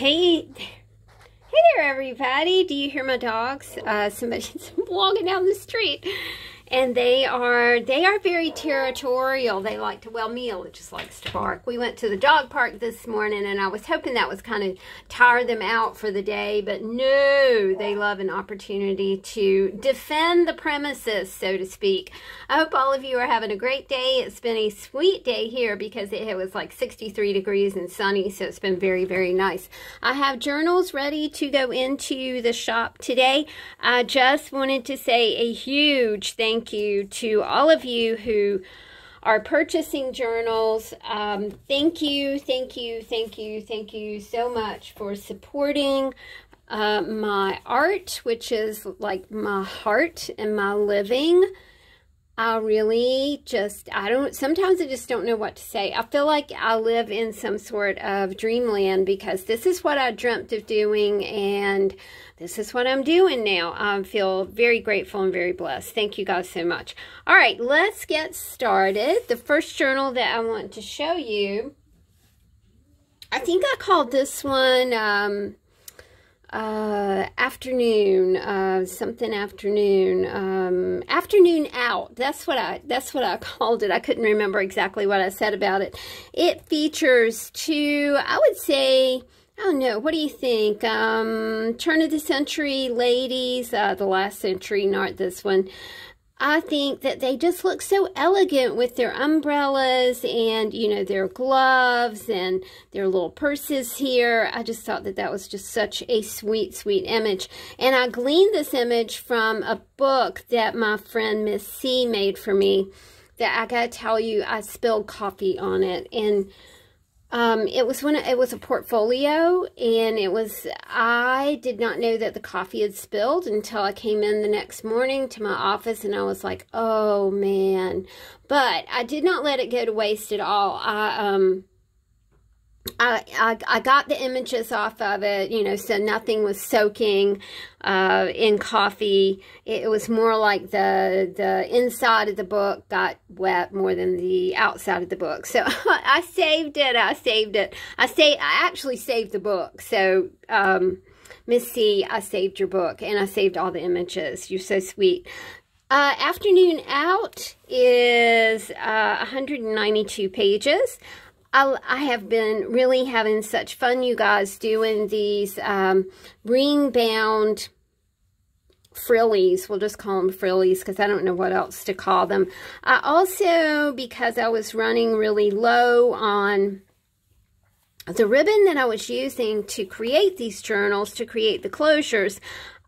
Hey there, everybody. Do you hear my dogs? Somebody's walking down the street, and they are very territorial. They like to, well, Mia just likes to bark. We went to the dog park this morning, and I was hoping that was kind of tire them out for the day, but no, they love an opportunity to defend the premises, so to speak. I hope all of you are having a great day. It's been a sweet day here because it was like 63 degrees and sunny, so it's been very, very nice. I have journals ready to go into the shop today. I just wanted to say a huge thank you to all of you who are purchasing journals. Thank you so much for supporting my art, which is like my heart and my living. I really sometimes I just don't know what to say. I feel like I live in some sort of dreamland because this is what I dreamt of doing, and this is what I'm doing now. I feel very grateful and very blessed. Thank you guys so much. All right, let's get started. The first journal that I want to show you, I think I called this one afternoon, afternoon out. That's what I called it. I couldn't remember exactly what I said about it. It features two, I would say, I don't know, what do you think? Turn of the century ladies, the last century, not this one. I think that they just look so elegant with their umbrellas and, you know, their gloves and their little purses here. I just thought that that was just such a sweet, sweet image. And I gleaned this image from a book that my friend Miss C made for me that I gotta tell you, I spilled coffee on it. And it was a portfolio, and I did not know that the coffee had spilled until I came in the next morning to my office, and I was like, oh man. But I did not let it go to waste at all. I got the images off of it, you know, so nothing was soaking in coffee. It was more like the inside of the book got wet more than the outside of the book. So I saved it. I actually saved the book. So Miss C, I saved your book, and I saved all the images. You're so sweet. Afternoon Out is 192 pages. I have been really having such fun, you guys, doing these ring-bound frillies. We'll just call them frillies because I don't know what else to call them. I also, because I was running really low on the ribbon that I was using to create these journals, to create the closures,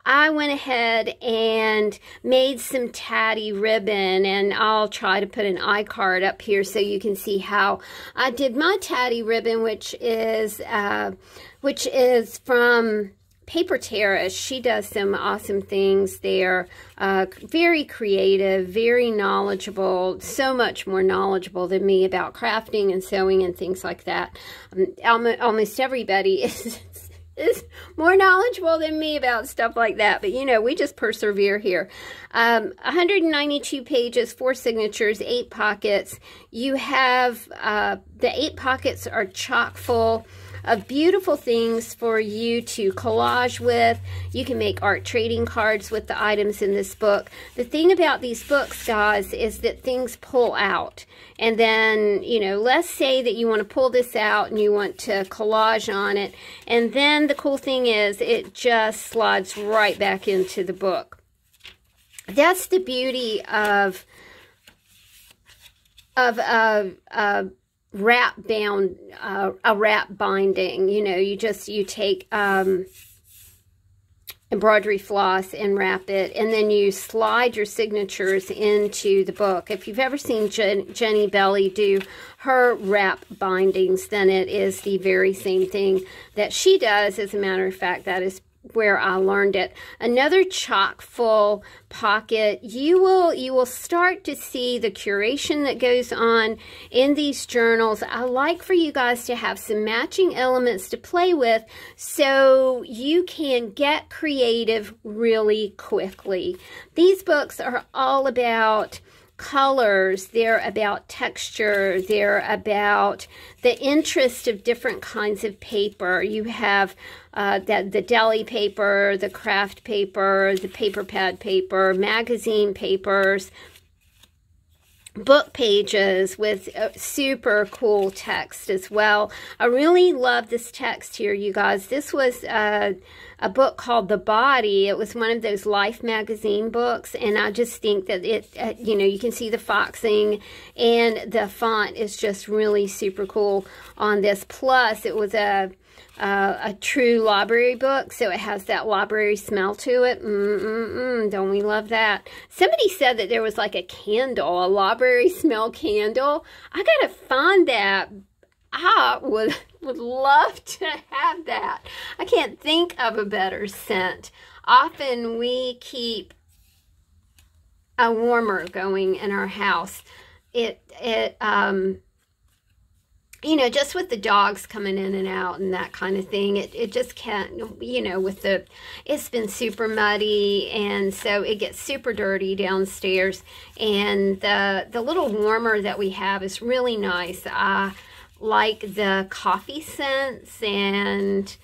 I went ahead and made some Tatty ribbon, and I'll try to put an iCard up here so you can see how I did my Tatty ribbon, which is from Paper Terrace. She does some awesome things there. Very creative, very knowledgeable, so much more knowledgeable than me about crafting and sewing and things like that. Almost everybody is more knowledgeable than me about stuff like that, but you know, we just persevere here. 192 pages, 4 signatures, 8 pockets. You have the 8 pockets are chock full of beautiful things for you to collage with. You can make art trading cards with the items in this book. The thing about these books, guys, is that things pull out. And then, you know, let's say that you want to pull this out and you want to collage on it. And then the cool thing is it just slides right back into the book. That's the beauty of wrap binding. You know, you take embroidery floss and wrap it, and then you slide your signatures into the book. If you've ever seen Jennibellie do her wrap bindings, then it is the very same thing that she does. As a matter of fact, that is where I learned it. Another chock full pocket. You will start to see the curation that goes on in these journals. I like for you guys to have some matching elements to play with so you can get creative really quickly. These books are all about colors, they're about texture, they're about the interest of different kinds of paper. You have the deli paper, the craft paper, the paper pad paper, magazine papers, book pages with super cool text as well. I really love this text here, you guys. This was a book called The Body. It was one of those Life magazine books, and I just think that it, you know, you can see the foxing, and the font is just really super cool on this. Plus, it was a true library book, so it has that library smell to it. Don't we love that? Somebody said that there was like a candle, a library smell candle. I gotta find that. I would love to have that. I can't think of a better scent. Often we keep a warmer going in our house. You know, just with the dogs coming in and out and that kind of thing, it just can't, you know, with the, it's been super muddy, and so it gets super dirty downstairs, and the little warmer that we have is really nice. Like the coffee scents, and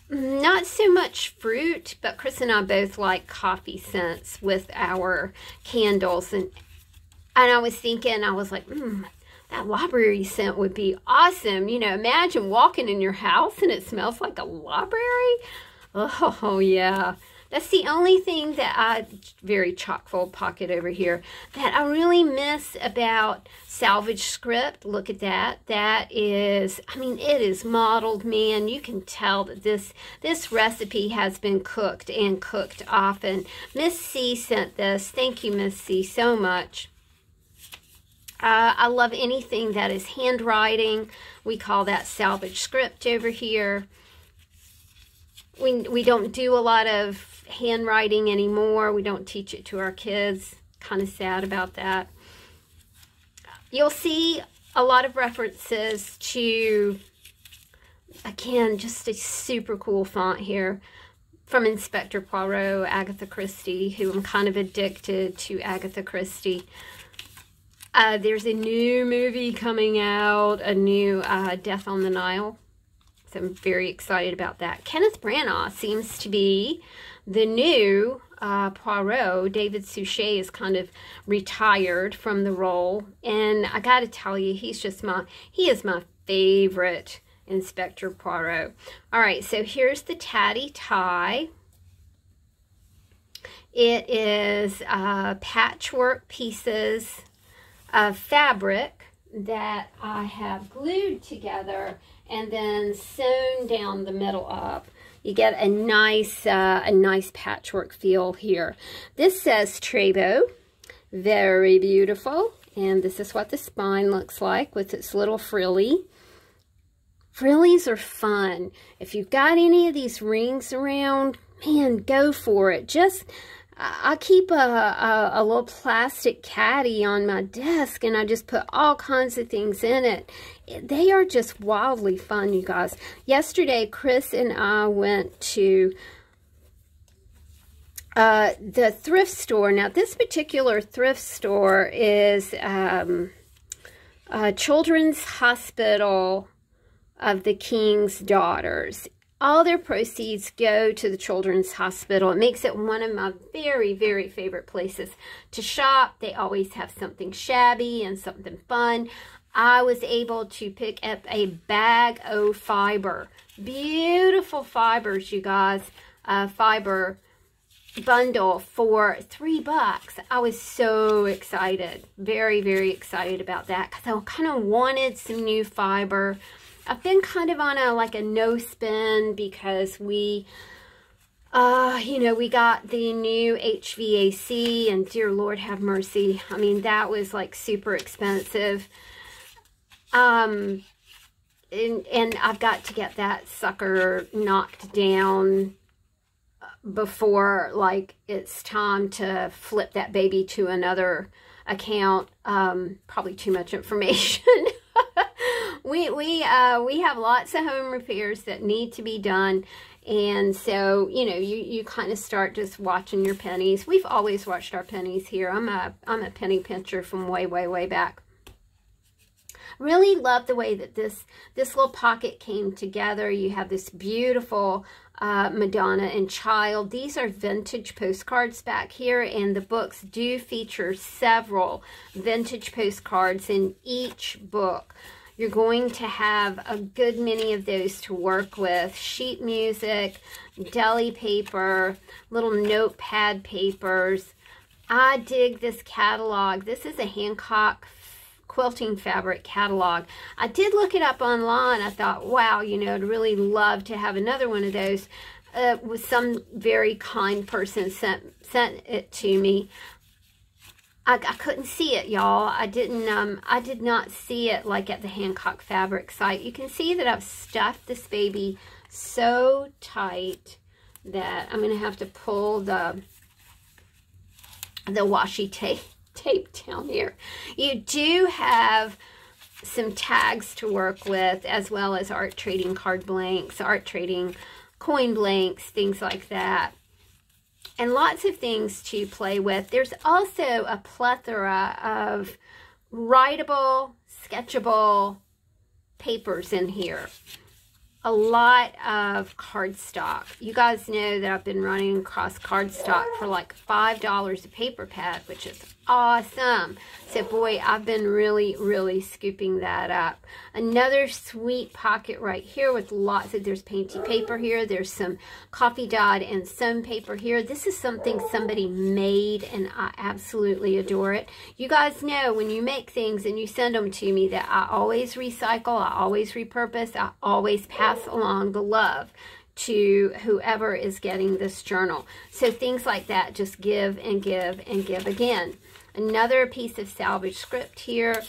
not so much fruit, but Chris and I both like coffee scents with our candles. And I was thinking, I was like, that library scent would be awesome. You know, imagine walking in your house and it smells like a library. Oh, yeah. That's the only thing that very chock full pocket over here, that I really miss about salvage script. Look at that. That is, I mean, it is modeled, man. You can tell that this recipe has been cooked, and cooked often. Miss C sent this. Thank you, Miss C, so much. I love anything that is handwriting. We call that salvage script over here. We don't do a lot of handwriting anymore. We don't teach it to our kids. Kind of sad about that. You'll see a lot of references to, again, just a super cool font here from Inspector Poirot, Agatha Christie, who I'm kind of addicted to Agatha Christie. There's a new movie coming out, a new Death on the Nile. So I'm very excited about that. Kenneth Branagh seems to be the new Poirot. David Suchet is kind of retired from the role. And I got to tell you, he is my favorite Inspector Poirot. All right, so here's the Tatty tie. It is patchwork pieces of fabric that I have glued together and then sewn down the middle up. You get a nice patchwork feel here. This says Trebo, very beautiful, and this is what the spine looks like with its little frilly. Frillies are fun. If you've got any of these rings around, man, go for it. I keep a little plastic caddy on my desk, and I just put all kinds of things in it. They are just wildly fun, you guys. Yesterday, Chris and I went to the thrift store. Now, this particular thrift store is Children's Hospital of the King's Daughters. All their proceeds go to the Children's Hospital. It makes it one of my very, very favorite places to shop. They always have something shabby and something fun. I was able to pick up a bag of fiber. Beautiful fibers, you guys. Fiber bundle for $3. I was so excited. Very, very excited about that, because I kind of wanted some new fiber. I've been kind of on a no spend, because we, you know, we got the new HVAC, and dear Lord have mercy, I mean, that was like super expensive. And I've got to get that sucker knocked down before like it's time to flip that baby to another account. Probably too much information. we have lots of home repairs that need to be done. And so, you know, you kind of start just watching your pennies. We've always watched our pennies here. I'm a penny pincher from way, way, way back. Really love the way that this little pocket came together. You have this beautiful Madonna and Child. These are vintage postcards back here, and the books do feature several vintage postcards in each book. You're going to have a good many of those to work with. Sheet music, deli paper, little notepad papers. I dig this catalog. This is a Hancock quilting fabric catalog. I did look it up online. I thought, wow, you know, I'd really love to have another one of those. With some very kind person sent it to me. I couldn't see it, y'all. I did not see it like at the Hancock fabric site. You can see that I've stuffed this baby so tight that I'm going to have to pull the washi tape down here. You do have some tags to work with, as well as art trading card blanks, art trading coin blanks, things like that. And lots of things to play with. There's also a plethora of writable, sketchable papers in here. A lot of cardstock. You guys know that I've been running across cardstock for like $5 a paper pad, which is awesome. So boy, I've been really, really scooping that up. Another sweet pocket right here with lots of, there's painty paper here. There's some coffee dot and sewn paper here. This is something somebody made, and I absolutely adore it. You guys know when you make things and you send them to me that I always recycle, I always repurpose, I always pass along the love to whoever is getting this journal. So things like that just give and give and give again. Another piece of salvage script here,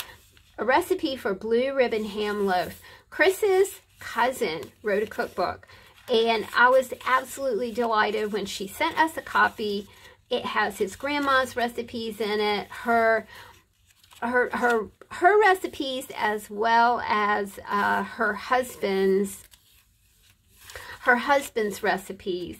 a recipe for blue ribbon ham loaf. Chris's cousin wrote a cookbook, and I was absolutely delighted when she sent us a copy. It has his grandma's recipes in it, her recipes, as well as her husband's recipes.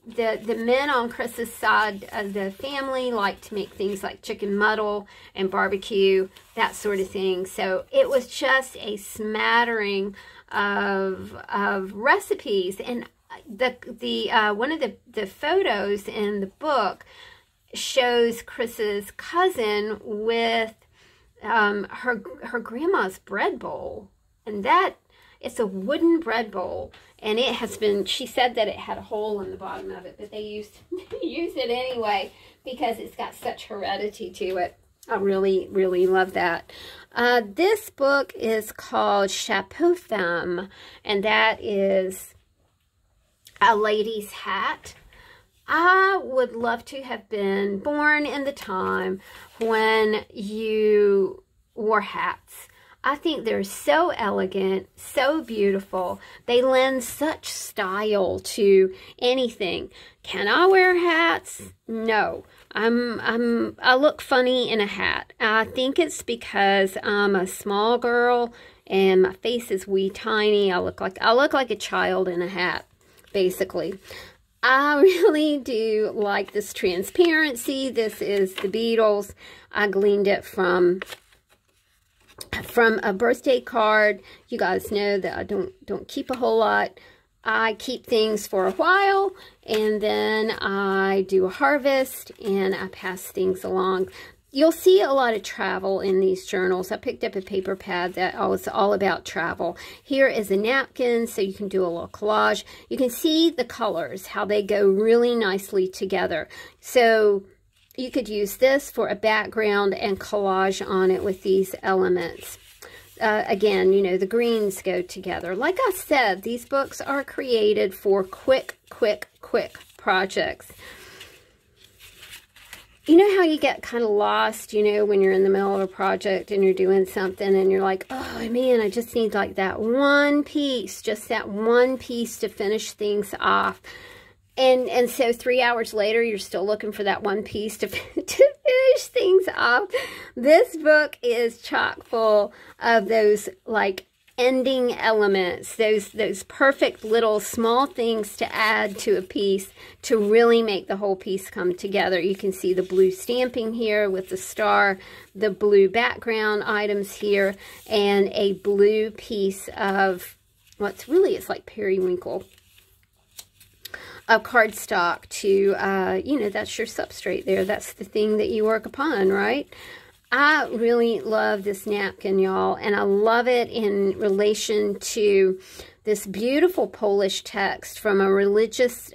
The men on Chris's side of the family like to make things like chicken muddle and barbecue, that sort of thing. So it was just a smattering of recipes. And one of the photos in the book shows Chris's cousin with her grandma's bread bowl, and that it's a wooden bread bowl, and it has been, she said that it had a hole in the bottom of it, but they use it anyway because it's got such heredity to it. I really, really love that. This book is called Chaputhum, and that is a lady's hat. I would love to have been born in the time when you wore hats. I think they're so elegant, so beautiful. They lend such style to anything. Can I wear hats? No. I look funny in a hat. I think it's because I'm a small girl and my face is wee tiny. I look like a child in a hat, basically. I really do like this transparency. This is the Beatles. I gleaned it from a birthday card. You guys know that I don't keep a whole lot. I keep things for a while, and then I do a harvest and I pass things along. You'll see a lot of travel in these journals. I picked up a paper pad that was all about travel. Here is a napkin, so you can do a little collage. You can see the colors, how they go really nicely together. So you could use this for a background and collage on it with these elements. Again, you know, the greens go together. Like I said, these books are created for quick projects. You know how you get kind of lost, you know, when you're in the middle of a project and you're doing something and you're like, oh man, I just need like that one piece, just that one piece to finish things off. And so 3 hours later, you're still looking for that one piece to finish things off. This book is chock full of those like ending elements, those perfect little small things to add to a piece to really make the whole piece come together. You can see the blue stamping here with the star, the blue background items here, and a blue piece of what's really, it's like periwinkle of cardstock to, you know, that's your substrate there. That's the thing that you work upon, right? I really love this napkin, y'all, and I love it in relation to this beautiful Polish text from a religious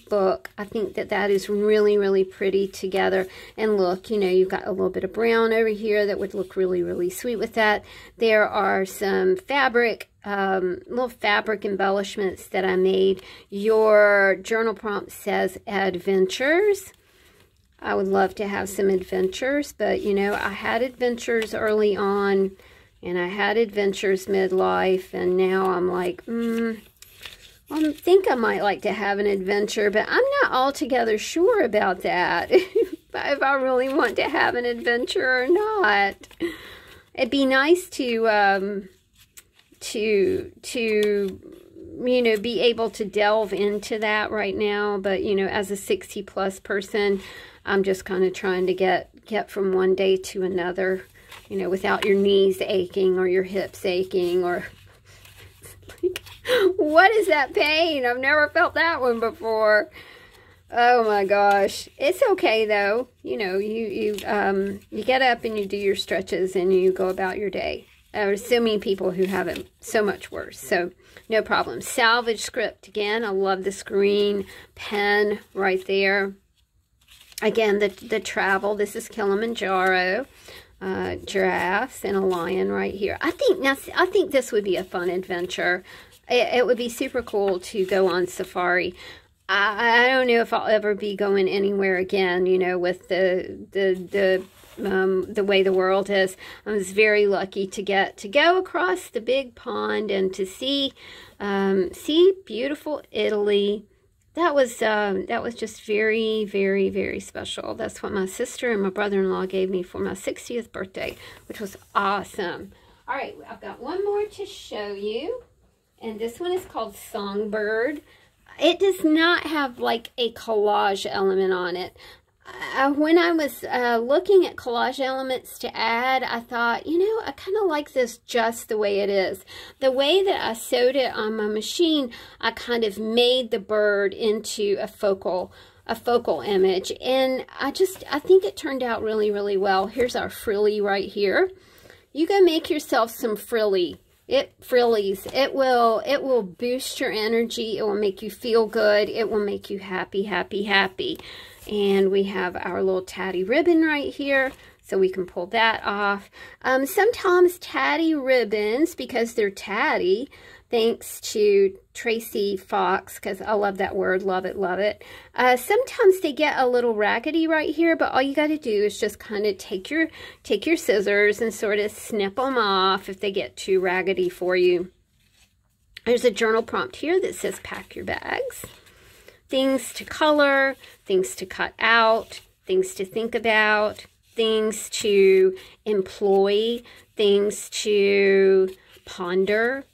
book. I think that that is really, really pretty together. And look, you know, you've got a little bit of brown over here that would look really, really sweet with that. There are some fabric, little fabric embellishments that I made. Your journal prompt says adventures. I would love to have some adventures, but, you know, I had adventures early on, and I had adventures midlife, and now I'm like, I think I might like to have an adventure, but I'm not altogether sure about that, if I really want to have an adventure or not. It'd be nice to you know, be able to delve into that right now, but, you know, as a 60-plus person, I'm just kind of trying to get from one day to another, you know, without your knees aching or your hips aching or like, what is that pain? I've never felt that one before. Oh my gosh. It's okay though. You know, you get up and you do your stretches and you go about your day. There are so many people who have it so much worse. So no problem. Salvage script again. I love this green pen right there. Again, the travel. This is Kilimanjaro, giraffes, and a lion right here. I think this would be a fun adventure. It would be super cool to go on safari. I don't know if I'll ever be going anywhere again. You know, with the way the world is. I was very lucky to get to go across the big pond and to see beautiful Italy. That was just very, very, very special. That's what my sister and my brother-in-law gave me for my 60th birthday, which was awesome. All right, I've got one more to show you, and this one is called Songbird. It does not have like a collage element on it. When I was looking at collage elements to add, I thought, you know, I kind of like this just the way it is. The way that I sewed it on my machine, I kind of made the bird into a focal image. And I think it turned out really, really well. Here's our frilly right here. You go make yourself some frillies. It will boost your energy. It will make you feel good. It will make you happy, happy, happy. And we have our little Tatty ribbon right here, so we can pull that off. Sometimes Tatty ribbons, because they're tatty, thanks to Tracy Fox, because I love that word, love it, love it. Sometimes they get a little raggedy right here, but all you got to do is just kind of take your scissors and sort of snip them off if they get too raggedy for you. There's a journal prompt here that says pack your bags. Things to color, things to cut out, things to think about, things to employ, things to ponder.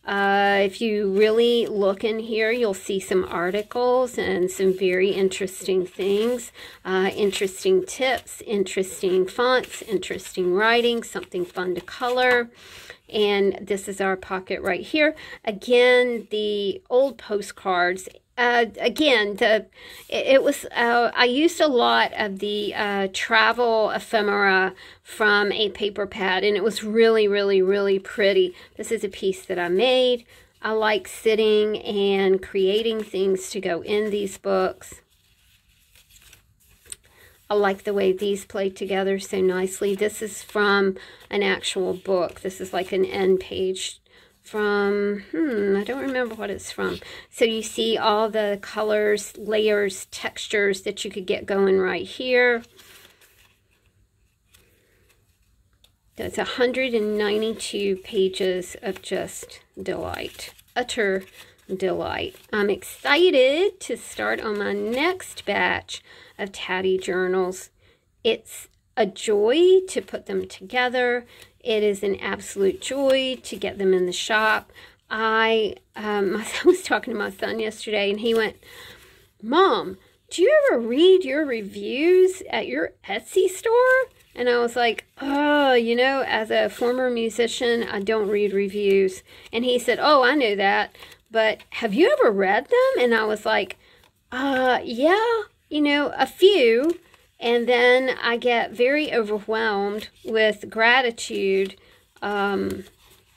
If you really look in here, you'll see some articles and some very interesting things, interesting tips, interesting fonts, interesting writing, something fun to color. And this is our pocket right here. Again, the old postcards. Again, I used a lot of the travel ephemera from a paper pad, and it was really, really, really pretty. This is a piece that I made. I like sitting and creating things to go in these books. I like the way these play together so nicely. This is from an actual book. This is like an end page from, I don't remember what it's from. So you see all the colors, layers, textures that you could get going right here. That's 192 pages of just delight. Utter delight. I'm excited to start on my next batch of Tatty journals. It's a joy to put them together. It is an absolute joy to get them in the shop. My son was talking to my son yesterday, and he went, "Mom, do you ever read your reviews at your Etsy store?" And I was like, "Oh, you know, as a former musician, I don't read reviews." And he said, "Oh, I know that, but have you ever read them?" And I was like, yeah, you know, a few." And then I get very overwhelmed with gratitude, and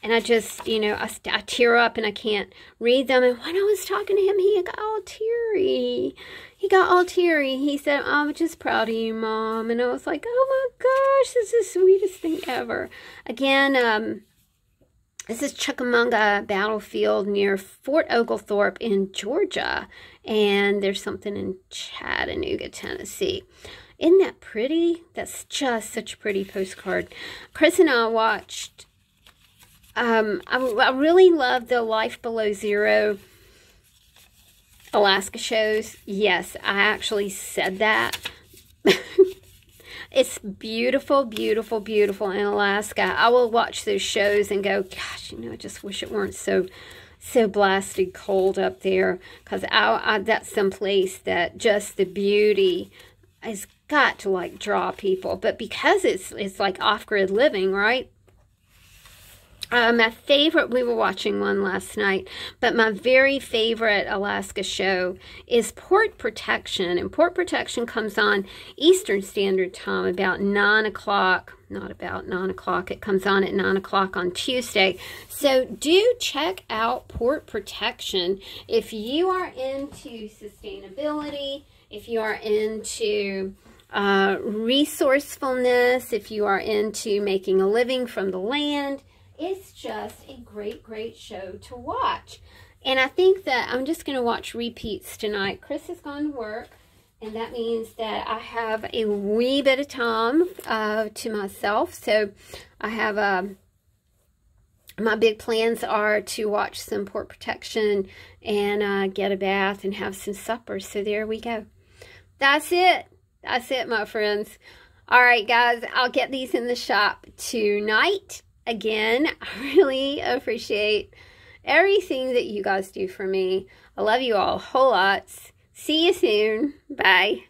I just, you know, I tear up and I can't read them. And when I was talking to him, he got all teary. He said, "I'm just proud of you, Mom." And I was like, "Oh my gosh, this is the sweetest thing ever." Again, this is Chickamauga Battlefield near Fort Oglethorpe in Georgia. And there's something in Chattanooga, Tennessee. Isn't that pretty? That's just such a pretty postcard. Chris and I watched... I really love the Life Below Zero Alaska shows. Yes, I actually said that. It's beautiful, beautiful, beautiful in Alaska. I will watch those shows and go, gosh, you know, I just wish it weren't so blasted cold up there. Because that's some place that just the beauty has got to, like, draw people. But because it's like off-grid living, right? My favorite, we were watching one last night, but my very favorite Alaska show is Port Protection. And Port Protection comes on Eastern Standard Time about 9 o'clock. Not about 9 o'clock. It comes on at 9 o'clock on Tuesday. So do check out Port Protection if you are into sustainability, if you are into resourcefulness, if you are into making a living from the land. It's just a great, great show to watch. And I think that I'm just going to watch repeats tonight. Chris has gone to work, and that means that I have a wee bit of time to myself. So I have my big plans are to watch some Port Protection and get a bath and have some supper. So there we go. That's it. That's it, my friends. All right, guys, I'll get these in the shop tonight. Again, I really appreciate everything that you guys do for me. I love you all a whole lot. See you soon. Bye.